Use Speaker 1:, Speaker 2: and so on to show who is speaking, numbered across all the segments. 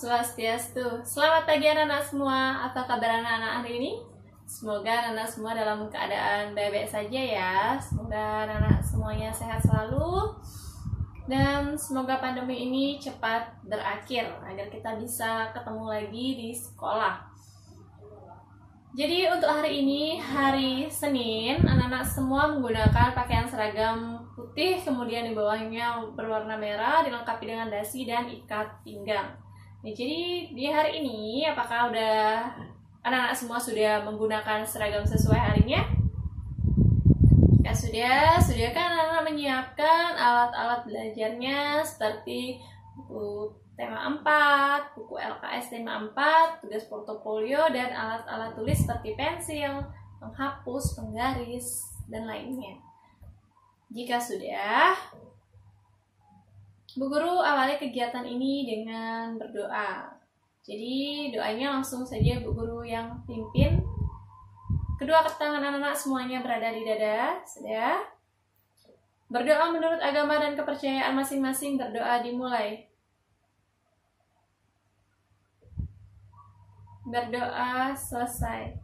Speaker 1: Swastiastu. Selamat pagi anak-anak semua. Apa kabar anak-anak hari ini? Semoga anak-anak semua dalam keadaan baik-baik saja ya. Semoga anak-anak semuanya sehat selalu. Dan semoga pandemi ini cepat berakhir agar kita bisa ketemu lagi di sekolah. Jadi untuk hari ini, hari Senin, anak-anak semua menggunakan pakaian seragam putih, kemudian di bawahnya berwarna merah, dilengkapi dengan dasi dan ikat pinggang. Nah, jadi di hari ini, apakah anak-anak semua sudah menggunakan seragam sesuai harinya? Ya sudah kan anak-anak menyiapkan alat-alat belajarnya seperti buku tema 4, buku LKS tema 4, tugas portofolio, dan alat-alat tulis seperti pensil, penghapus, penggaris, dan lainnya. Jika sudah, Bu Guru awali kegiatan ini dengan berdoa. Jadi doanya langsung saja Bu Guru yang pimpin. Kedua tangan anak-anak semuanya berada di dada. Sudah. Berdoa menurut agama dan kepercayaan masing-masing. Berdoa dimulai. Berdoa selesai.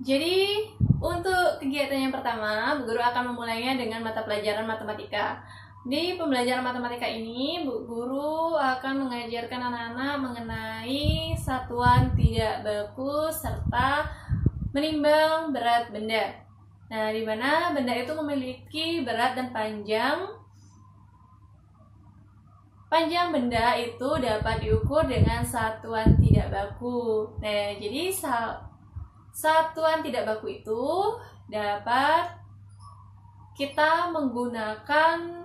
Speaker 1: Jadi untuk kegiatan yang pertama, Bu Guru akan memulainya dengan mata pelajaran matematika. Di pembelajaran matematika ini, Bu Guru akan mengajarkan anak-anak mengenai satuan tidak baku serta menimbang berat benda. Nah, di mana benda itu memiliki berat dan panjang. Panjang benda itu dapat diukur dengan satuan tidak baku. Nah, jadi satuan tidak baku itu dapat kita menggunakan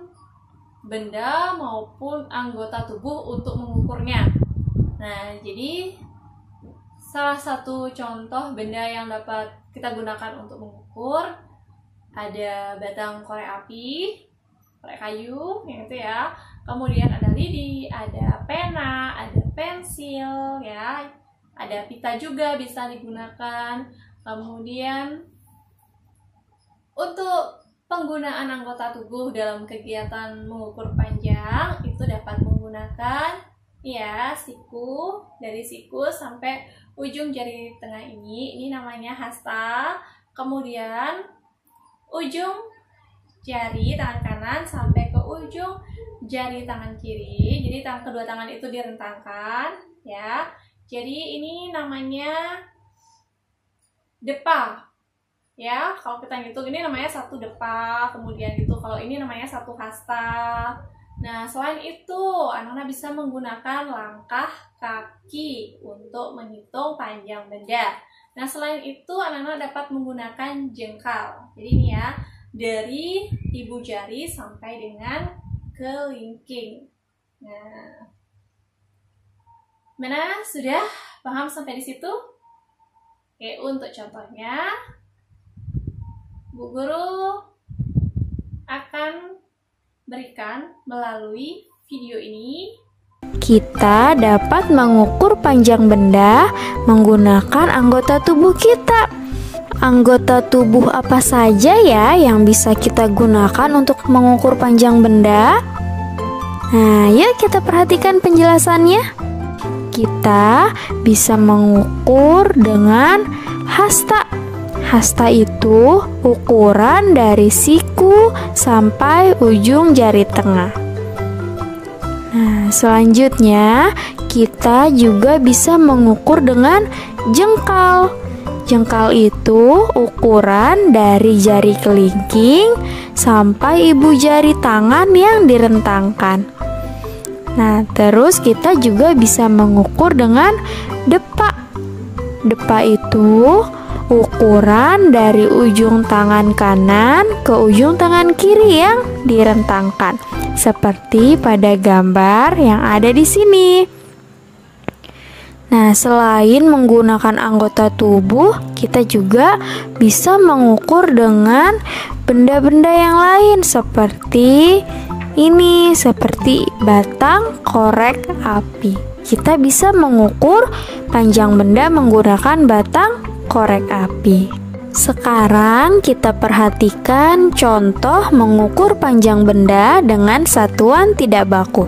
Speaker 1: benda maupun anggota tubuh untuk mengukurnya. Nah, jadi salah satu contoh benda yang dapat kita gunakan untuk mengukur ada batang korek api, korek kayu, yang itu ya. Kemudian ada lidi, ada pena, ada pensil, ya. Ada pita juga bisa digunakan. Kemudian untuk penggunaan anggota tubuh dalam kegiatan mengukur panjang itu dapat menggunakan ya siku, dari siku sampai ujung jari tengah ini namanya hasta. Kemudian ujung jari tangan kanan sampai ke ujung jari tangan kiri. Jadi kedua tangan itu direntangkan ya. Jadi ini namanya depa. Ya, kalau kita ngitung ini namanya satu depa, kemudian itu kalau ini namanya satu hasta. Nah, selain itu, anak-anak bisa menggunakan langkah kaki untuk menghitung panjang benda. Nah, selain itu, anak-anak dapat menggunakan jengkal. Jadi ini ya, dari ibu jari sampai dengan kelingking. Nah, mana sudah paham sampai di situ? Oke, untuk contohnya, Bu Guru akan berikan melalui video ini.
Speaker 2: Kita dapat mengukur panjang benda menggunakan anggota tubuh kita. Anggota tubuh apa saja ya yang bisa kita gunakan untuk mengukur panjang benda? Nah, yuk kita perhatikan penjelasannya. Kita bisa mengukur dengan hasta. Hasta itu ukuran dari siku sampai ujung jari tengah. Nah, selanjutnya kita juga bisa mengukur dengan jengkal. Jengkal itu ukuran dari jari kelingking sampai ibu jari tangan yang direntangkan. Nah, terus kita juga bisa mengukur dengan depa. Depa itu ukuran dari ujung tangan kanan ke ujung tangan kiri yang direntangkan, seperti pada gambar yang ada di sini. Nah, selain menggunakan anggota tubuh, kita juga bisa mengukur dengan benda-benda yang lain seperti ini, seperti batang korek api. Kita bisa mengukur panjang benda menggunakan batang korek api. Sekarang kita perhatikan contoh mengukur panjang benda dengan satuan tidak baku.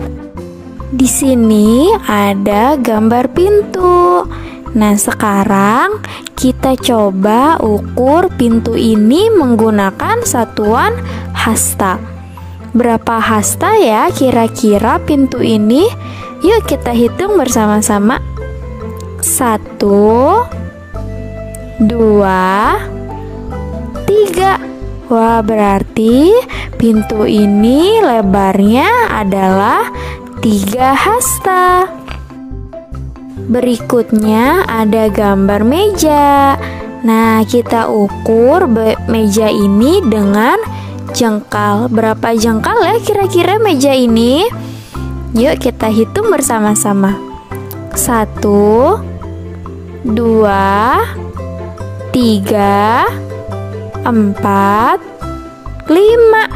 Speaker 2: Di sini ada gambar pintu. Nah, sekarang kita coba ukur pintu ini menggunakan satuan hasta. Berapa hasta ya kira-kira pintu ini? Yuk kita hitung bersama-sama. 1, 2, 3. Wah, berarti pintu ini lebarnya adalah 3 hasta. Berikutnya ada gambar meja. Nah, kita ukur meja ini dengan jengkal. Berapa jengkal ya kira-kira meja ini? Yuk kita hitung bersama-sama. 1, 2, 3, 4, 5.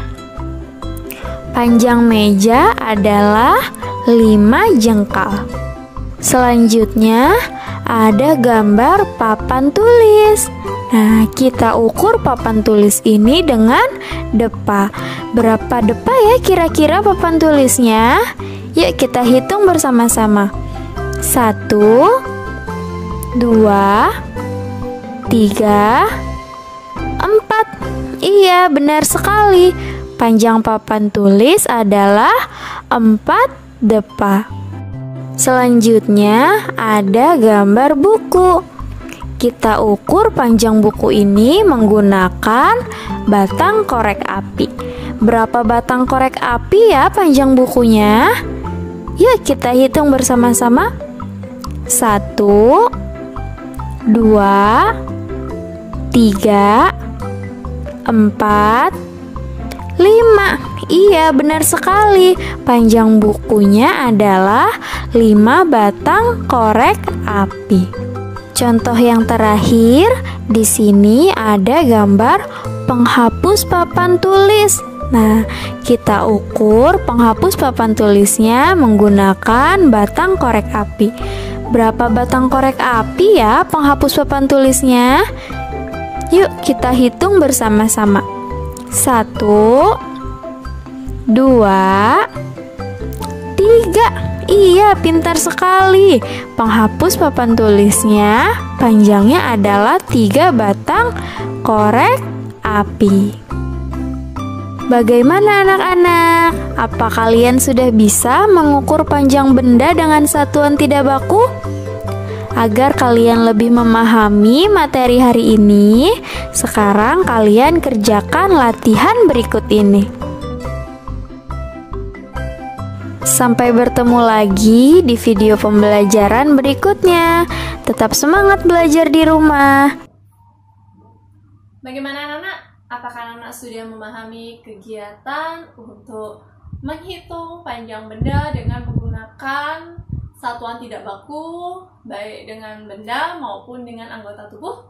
Speaker 2: Panjang meja adalah 5 jengkal. Selanjutnya ada gambar papan tulis. Nah, kita ukur papan tulis ini dengan depa. Berapa depa ya kira-kira papan tulisnya? Yuk kita hitung bersama-sama. 1, 2, 3, 4. Iya, benar sekali. Panjang papan tulis adalah 4 depa. Selanjutnya ada gambar buku. Kita ukur panjang buku ini menggunakan batang korek api. Berapa batang korek api ya panjang bukunya? Yuk kita hitung bersama-sama. 1, 2, 3, 4, 5. Iya, benar sekali. Panjang bukunya adalah 5 batang korek api. Contoh yang terakhir, di sini ada gambar penghapus papan tulis. Nah, kita ukur penghapus papan tulisnya menggunakan batang korek api. Berapa batang korek api ya penghapus papan tulisnya? Yuk kita hitung bersama-sama. 1, 2, 3. Iya, pintar sekali. Penghapus papan tulisnya panjangnya adalah 3 batang korek api. Bagaimana anak-anak? Apa kalian sudah bisa mengukur panjang benda dengan satuan tidak baku? Agar kalian lebih memahami materi hari ini, sekarang kalian kerjakan latihan berikut ini. Sampai bertemu lagi di video pembelajaran berikutnya. Tetap semangat belajar di rumah.
Speaker 1: Bagaimana anak-anak? Apakah anak-anak sudah memahami kegiatan untuk menghitung panjang benda dengan menggunakan satuan tidak baku, baik dengan benda maupun dengan anggota tubuh?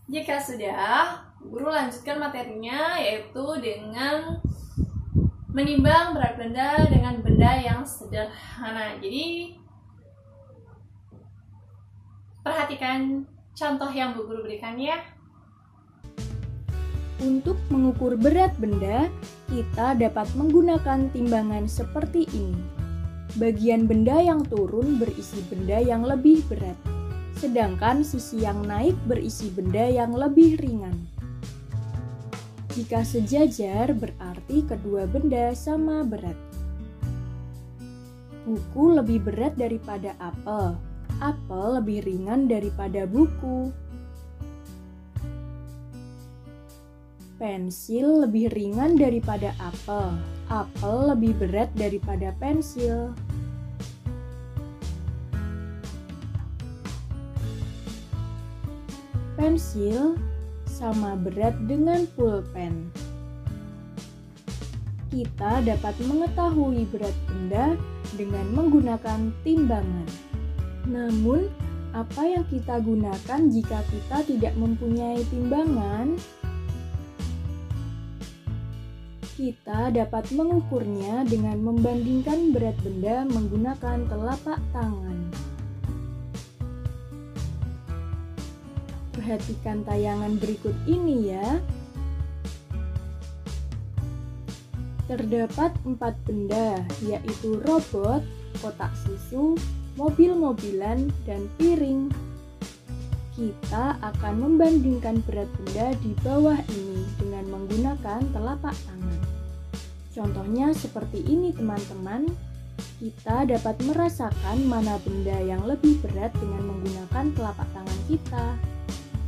Speaker 1: Jika sudah, guru lanjutkan materinya, yaitu dengan menimbang berat benda dengan benda yang sederhana. Jadi, perhatikan contoh yang Bu Guru berikan ya.
Speaker 3: Untuk mengukur berat benda, kita dapat menggunakan timbangan seperti ini. Bagian benda yang turun berisi benda yang lebih berat, sedangkan sisi yang naik berisi benda yang lebih ringan. Jika sejajar, berarti kedua benda sama berat. Buku lebih berat daripada apel. Apel lebih ringan daripada buku. Pensil lebih ringan daripada apel. Apel lebih berat daripada pensil. Pensil sama berat dengan pulpen. Kita dapat mengetahui berat benda dengan menggunakan timbangan. Namun, apa yang kita gunakan jika kita tidak mempunyai timbangan? Kita dapat mengukurnya dengan membandingkan berat benda menggunakan telapak tangan. Perhatikan tayangan berikut ini ya. Terdapat 4 benda, yaitu robot, kotak susu, mobil-mobilan, dan piring. Kita akan membandingkan berat benda di bawah ini dengan menggunakan telapak tangan. Contohnya seperti ini teman-teman. Kita dapat merasakan mana benda yang lebih berat dengan menggunakan telapak tangan kita.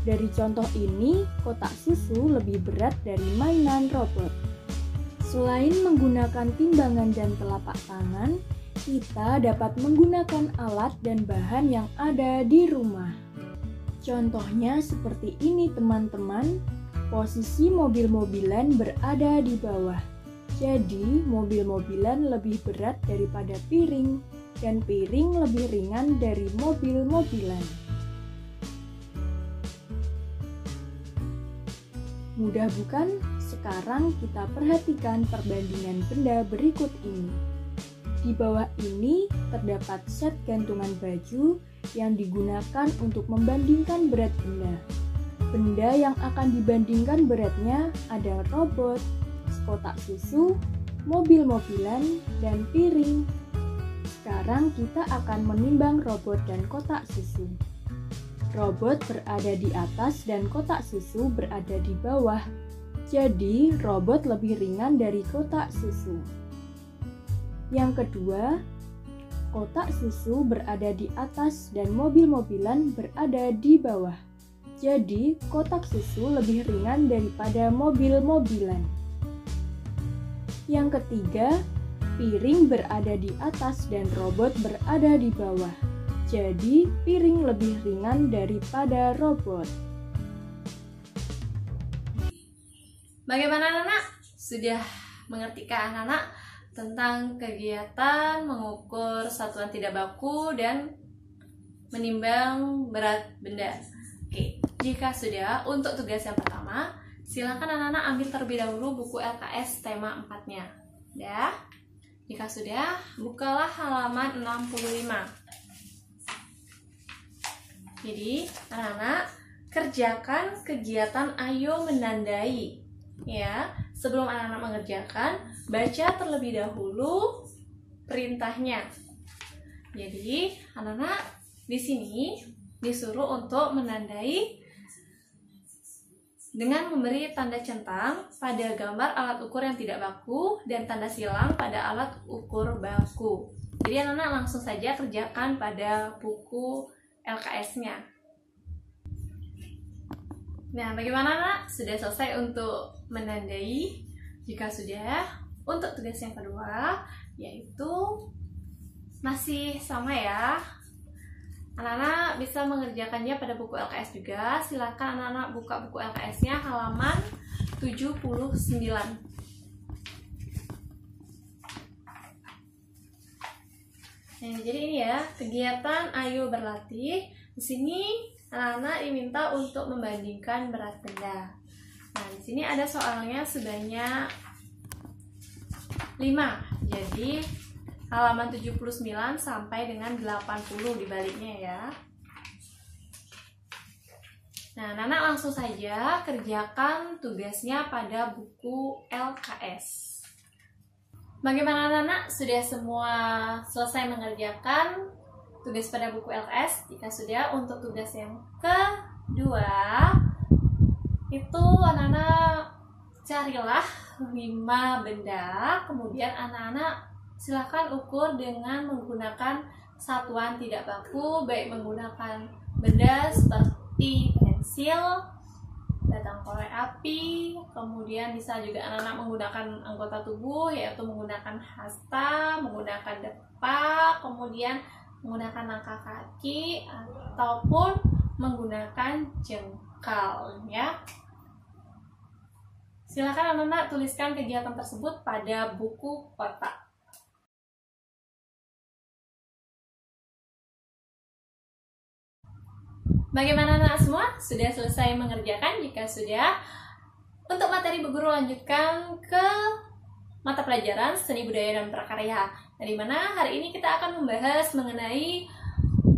Speaker 3: Dari contoh ini, kotak susu lebih berat dari mainan robot. Selain menggunakan timbangan dan telapak tangan, kita dapat menggunakan alat dan bahan yang ada di rumah. Contohnya seperti ini teman-teman, posisi mobil-mobilan berada di bawah. Jadi, mobil-mobilan lebih berat daripada piring, dan piring lebih ringan dari mobil-mobilan. Mudah bukan? Sekarang kita perhatikan perbandingan benda berikut ini. Di bawah ini terdapat set gantungan baju yang digunakan untuk membandingkan berat benda. Benda yang akan dibandingkan beratnya ada robot, kotak susu, mobil-mobilan, dan piring. Sekarang kita akan menimbang robot dan kotak susu. Robot berada di atas dan kotak susu berada di bawah. Jadi, robot lebih ringan dari kotak susu. Yang kedua, kotak susu berada di atas dan mobil-mobilan berada di bawah. Jadi, kotak susu lebih ringan daripada mobil-mobilan. Yang ketiga, piring berada di atas dan robot berada di bawah. Jadi, piring lebih ringan daripada robot.
Speaker 1: Bagaimana anak-anak? Sudah mengertikah anak-anak tentang kegiatan mengukur satuan tidak baku dan menimbang berat benda? Oke, jika sudah, untuk tugas yang pertama, silakan anak-anak ambil terlebih dahulu buku LKS tema 4-nya. Ya. Jika sudah, bukalah halaman 65. Jadi, anak-anak kerjakan kegiatan ayo menandai. Ya, sebelum anak-anak mengerjakan, baca terlebih dahulu perintahnya. Jadi, anak-anak di sini disuruh untuk menandai dengan memberi tanda centang pada gambar alat ukur yang tidak baku dan tanda silang pada alat ukur baku. Jadi anak-anak langsung saja kerjakan pada buku LKS-nya. Nah, bagaimana anak? Sudah selesai untuk menandai? Jika sudah, untuk tugas yang kedua, yaitu masih sama ya. Anak-anak bisa mengerjakannya pada buku LKS juga. Silakan anak-anak buka buku LKS-nya halaman 79. Nah, jadi ini ya, kegiatan ayo berlatih. Di sini anak-anak diminta untuk membandingkan berat benda. Nah, di sini ada soalnya sebanyak 5. Jadi halaman 79 sampai dengan 80 dibaliknya ya. Nah, anak-anak langsung saja kerjakan tugasnya pada buku LKS. Bagaimana anak-anak? Sudah semua selesai mengerjakan tugas pada buku LKS? Jika sudah, untuk tugas yang kedua, itu anak-anak carilah 5 benda, kemudian anak-anak silakan ukur dengan menggunakan satuan tidak baku, baik menggunakan benda seperti pensil, batang korek api, kemudian bisa juga anak-anak menggunakan anggota tubuh, yaitu menggunakan hasta, menggunakan depak, kemudian menggunakan langkah kaki, ataupun menggunakan jengkal ya. Silakan anak-anak tuliskan kegiatan tersebut pada buku kotak. Bagaimana anak semua? Sudah selesai mengerjakan? Jika sudah, untuk materi Bu Guru lanjutkan ke mata pelajaran Seni Budaya dan Prakarya. Dari mana hari ini kita akan membahas mengenai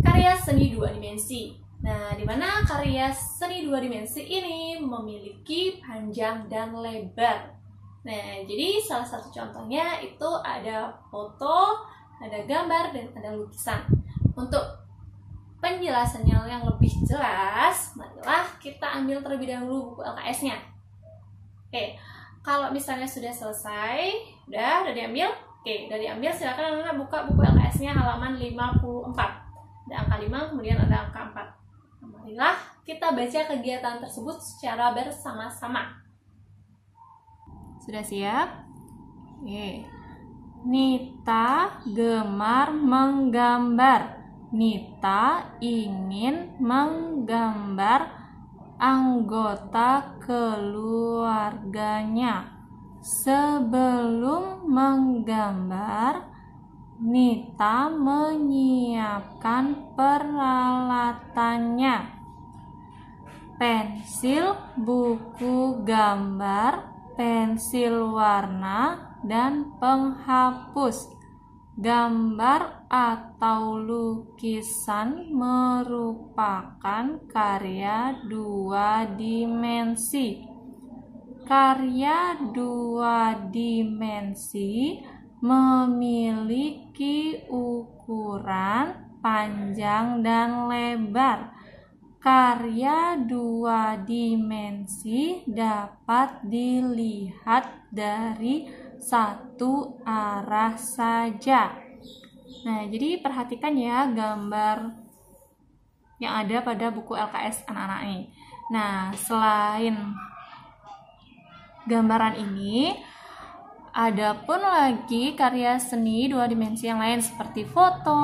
Speaker 1: karya seni dua dimensi. Nah, di mana karya seni dua dimensi ini memiliki panjang dan lebar. Nah, jadi salah satu contohnya itu ada foto, ada gambar, dan ada lukisan. Untuk penjelasannya yang lebih jelas, marilah kita ambil terlebih dahulu buku LKS-nya. Oke, kalau misalnya sudah selesai, udah diambil. Oke, udah diambil, silakan anak-anak buka buku LKS-nya halaman 54. Ada angka 5, kemudian ada angka 4. Nah, marilah kita baca kegiatan tersebut secara bersama-sama. Sudah siap? Oke. Nita gemar menggambar. Nita ingin menggambar anggota keluarganya. Sebelum menggambar, Nita menyiapkan peralatannya: pensil, buku gambar, pensil warna, dan penghapus. Gambar atau lukisan merupakan karya dua dimensi. Karya dua dimensi memiliki ukuran panjang dan lebar. Karya dua dimensi dapat dilihat dari satu arah saja. Nah, jadi perhatikan ya gambar yang ada pada buku LKS anak-anak ini. Nah, selain gambaran ini, ada pun lagi karya seni dua dimensi yang lain seperti foto,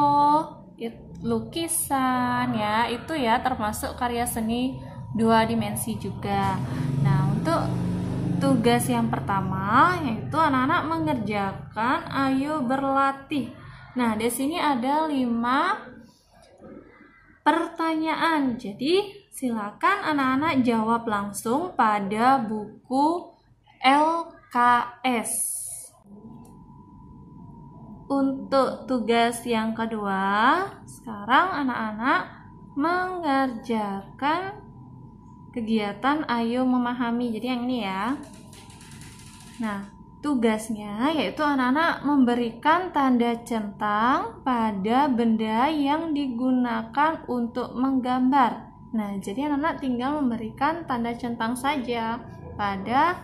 Speaker 1: lukisan, ya itu ya termasuk karya seni dua dimensi juga. Nah, untuk tugas yang pertama yaitu anak-anak mengerjakan ayo berlatih. Nah, di sini ada 5 pertanyaan. Jadi, silakan anak-anak jawab langsung pada buku LKS. Untuk tugas yang kedua, sekarang anak-anak mengerjakan kegiatan ayo memahami. Jadi yang ini ya. Nah, tugasnya yaitu anak-anak memberikan tanda centang pada benda yang digunakan untuk menggambar. Nah, jadi anak-anak tinggal memberikan tanda centang saja pada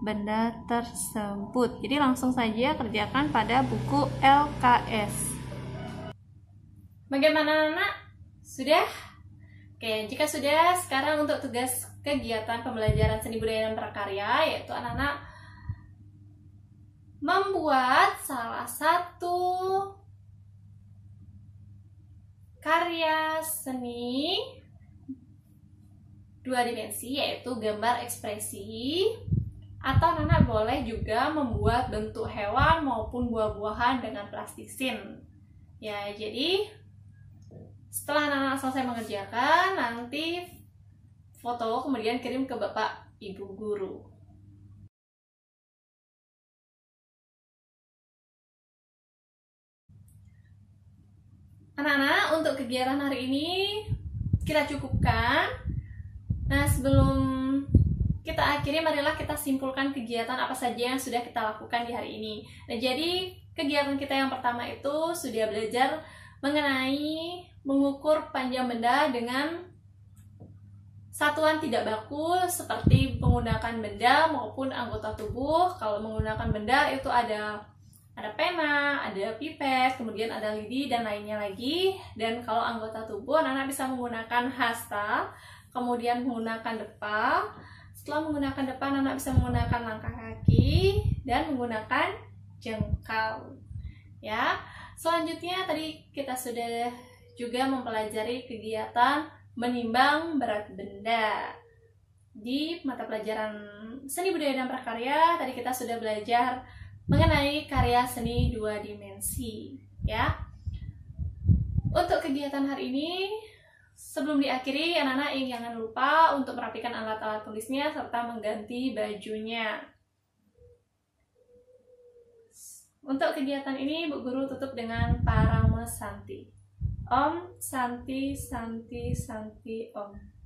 Speaker 1: benda tersebut. Jadi langsung saja kerjakan pada buku LKS. Bagaimana anak? Sudah? Oke, jika sudah, sekarang untuk tugas kegiatan pembelajaran seni budaya dan prakarya, yaitu anak-anak membuat salah satu karya seni dua dimensi, yaitu gambar ekspresi, atau anak-anak boleh juga membuat bentuk hewan maupun buah-buahan dengan plastisin. Ya, jadi setelah anak-anak selesai mengerjakan, nanti foto kemudian kirim ke Bapak Ibu Guru. Anak-anak, untuk kegiatan hari ini kita cukupkan. Nah, sebelum kita akhiri, marilah kita simpulkan kegiatan apa saja yang sudah kita lakukan di hari ini. Nah, jadi kegiatan kita yang pertama itu sudah belajar mengenai mengukur panjang benda dengan satuan tidak baku seperti menggunakan benda maupun anggota tubuh. Kalau menggunakan benda itu ada pena, ada pipet, kemudian ada lidi dan lainnya lagi. Dan kalau anggota tubuh, anak-anak bisa menggunakan hasta, kemudian menggunakan depa. Setelah menggunakan depa, anak bisa menggunakan langkah kaki dan menggunakan jengkal. Ya. Selanjutnya tadi kita sudah juga mempelajari kegiatan menimbang berat benda. Di mata pelajaran seni budaya dan prakarya tadi kita sudah belajar mengenai karya seni dua dimensi, ya. Untuk kegiatan hari ini, sebelum diakhiri, anak-anak jangan lupa untuk merapikan alat-alat tulisnya serta mengganti bajunya. Untuk kegiatan ini, Bu Guru tutup dengan Paramesanti. Om Santi Santi Santi Om.